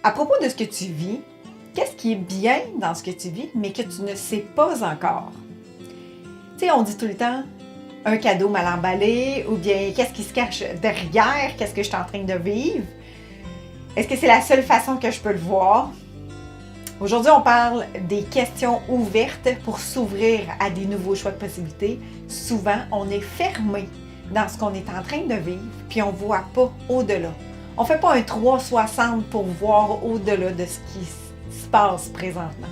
À propos de ce que tu vis, qu'est-ce qui est bien dans ce que tu vis, mais que tu ne sais pas encore? Tu sais, on dit tout le temps un cadeau mal emballé, ou bien qu'est-ce qui se cache derrière, qu'est-ce que je suis en train de vivre? Est-ce que c'est la seule façon que je peux le voir? Aujourd'hui, on parle des questions ouvertes pour s'ouvrir à des nouveaux choix de possibilités. Souvent, on est fermé dans ce qu'on est en train de vivre, puis on ne voit pas au-delà. On ne fait pas un 360 pour voir au-delà de ce qui se passe présentement.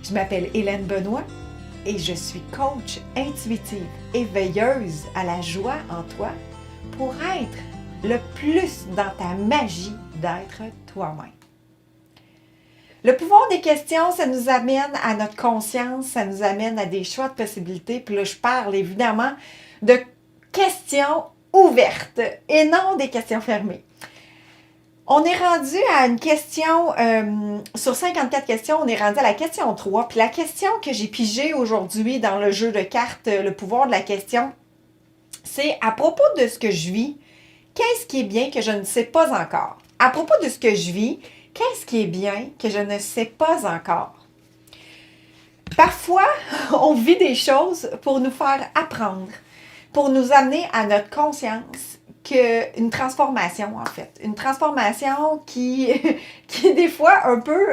Je m'appelle Hélène Benoît et je suis coach intuitive et veilleuse à la joie en toi pour être le plus dans ta magie d'être toi-même. Le pouvoir des questions, ça nous amène à notre conscience, ça nous amène à des choix de possibilités. Puis là, je parle évidemment de questions ouvertes et non des questions fermées. On est rendu à une question, sur 54 questions, on est rendu à la question 3. Puis la question que j'ai pigée aujourd'hui dans le jeu de cartes, le pouvoir de la question, c'est à propos de ce que je vis, qu'est-ce qui est bien que je ne sais pas encore? À propos de ce que je vis, qu'est-ce qui est bien que je ne sais pas encore? Parfois, on vit des choses pour nous faire apprendre, pour nous amener à notre conscience qu'une transformation, en fait. Une transformation qui est des fois un peu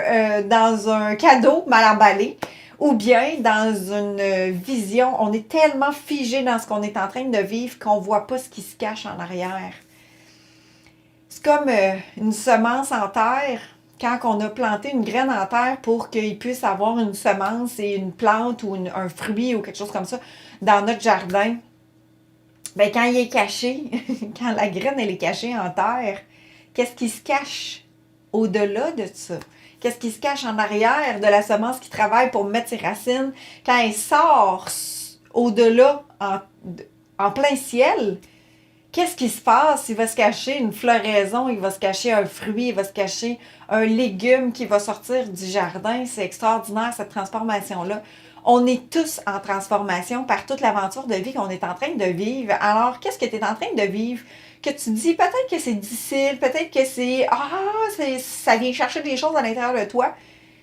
dans un cadeau mal emballé ou bien dans une vision. On est tellement figé dans ce qu'on est en train de vivre qu'on ne voit pas ce qui se cache en arrière. C'est comme une semence en terre. Quand on a planté une graine en terre pour qu'il puisse avoir une semence et une plante ou un fruit ou quelque chose comme ça dans notre jardin, bien, quand il est caché, quand la graine elle est cachée en terre, qu'est-ce qui se cache au-delà de ça? Qu'est-ce qui se cache en arrière de la semence qui travaille pour mettre ses racines? Quand elle sort au-delà, en plein ciel, qu'est-ce qui se passe? Il va se cacher une floraison, il va se cacher un fruit, il va se cacher un légume qui va sortir du jardin. C'est extraordinaire, cette transformation-là. On est tous en transformation par toute l'aventure de vie qu'on est en train de vivre. Alors, qu'est-ce que tu es en train de vivre? Que tu dis, peut-être que c'est difficile, peut-être que ça vient chercher des choses à l'intérieur de toi.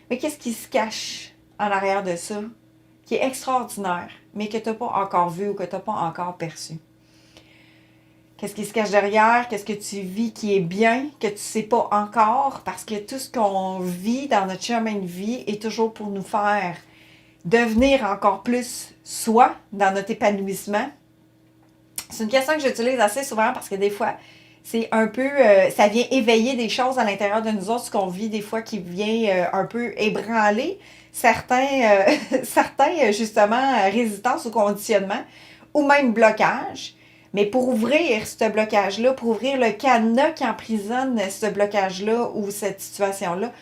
Mais qu'est-ce qui se cache en arrière de ça, qui est extraordinaire, mais que tu n'as pas encore vu ou que tu n'as pas encore perçu? Qu'est-ce qui se cache derrière? Qu'est-ce que tu vis qui est bien, que tu ne sais pas encore? Parce que tout ce qu'on vit dans notre chemin de vie est toujours pour nous faire devenir encore plus soi dans notre épanouissement. C'est une question que j'utilise assez souvent parce que des fois, c'est un peu, ça vient éveiller des choses à l'intérieur de nous autres, ce qu'on vit des fois qui vient un peu ébranler certains justement, résistances ou conditionnements ou même blocages. Mais pour ouvrir ce blocage-là, pour ouvrir le cadenas qui emprisonne ce blocage-là ou cette situation-là,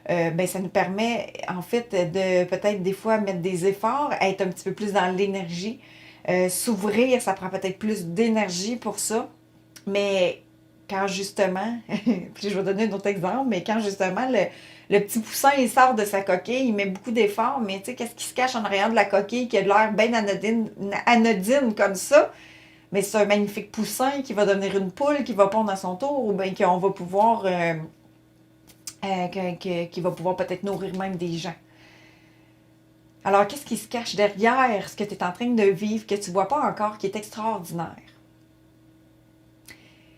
ça nous permet en fait de peut-être des fois mettre des efforts, être un petit peu plus dans l'énergie. S'ouvrir, ça prend peut-être plus d'énergie pour ça. Mais quand justement, puis je vais donner un autre exemple, mais quand justement le petit poussin il sort de sa coquille, il met beaucoup d'efforts, mais tu sais, qu'est-ce qui se cache en arrière de la coquille qui a de l'air bien anodine comme ça? Mais c'est un magnifique poussin qui va devenir une poule qui va pondre à son tour ou bien qu'on va pouvoir qui va pouvoir peut-être nourrir même des gens. Alors, qu'est-ce qui se cache derrière ce que tu es en train de vivre, que tu ne vois pas encore, qui est extraordinaire?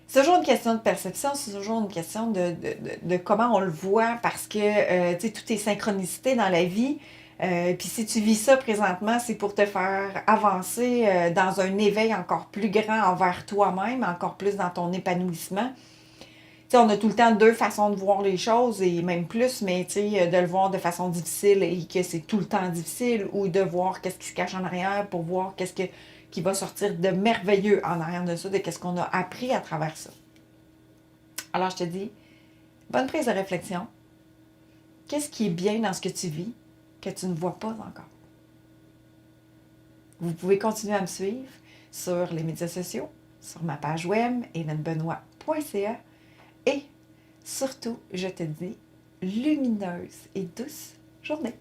C'est toujours une question de perception, c'est toujours une question de comment on le voit, parce que, tu sais, tout est synchronicité dans la vie. Puis si tu vis ça présentement, c'est pour te faire avancer dans un éveil encore plus grand envers toi-même, encore plus dans ton épanouissement. Tu sais, on a tout le temps deux façons de voir les choses et même plus, mais tu sais, de le voir de façon difficile et que c'est tout le temps difficile ou de voir qu'est-ce qui se cache en arrière pour voir qui va sortir de merveilleux en arrière de ça, de qu'est-ce qu'on a appris à travers ça. Alors, je te dis, bonne prise de réflexion. Qu'est-ce qui est bien dans ce que tu vis que tu ne vois pas encore? Vous pouvez continuer à me suivre sur les médias sociaux, sur ma page web, helenebenoit.ca et surtout, je te dis, lumineuse et douce journée.